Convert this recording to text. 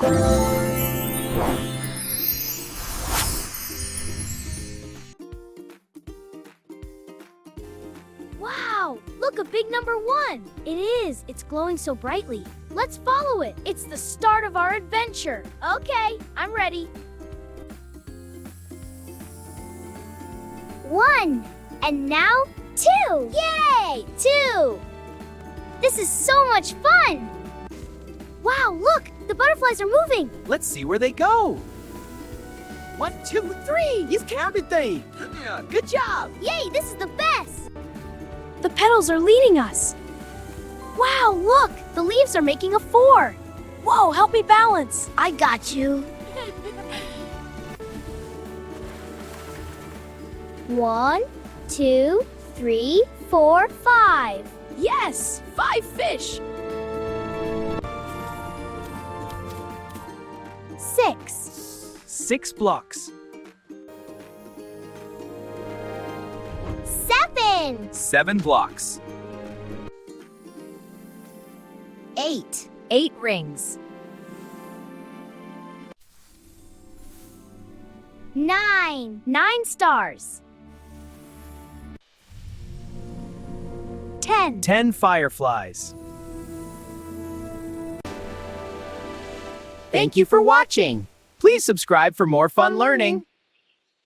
Wow, look, a big number 1. It is. It's glowing so brightly. Let's follow it. It's the start of our adventure. Okay, I'm ready. 1. And now 2. Yay! 2. This is so much fun. Wow, look, the butterflies are moving. Let's see where they go. 1, 2, 3. He's counted them. Yeah, good job. Yay, this is the best. The petals are leading us. Wow, look, the leaves are making a 4. Whoa, help me balance. I got you. 1, 2, 3, 4, 5. Yes, 5 fish. 6. 6 blocks. 7. 7 blocks. 8. 8 rings. 9. 9 stars. 10. 10 fireflies. Thank you for watching. Please subscribe for more fun learning.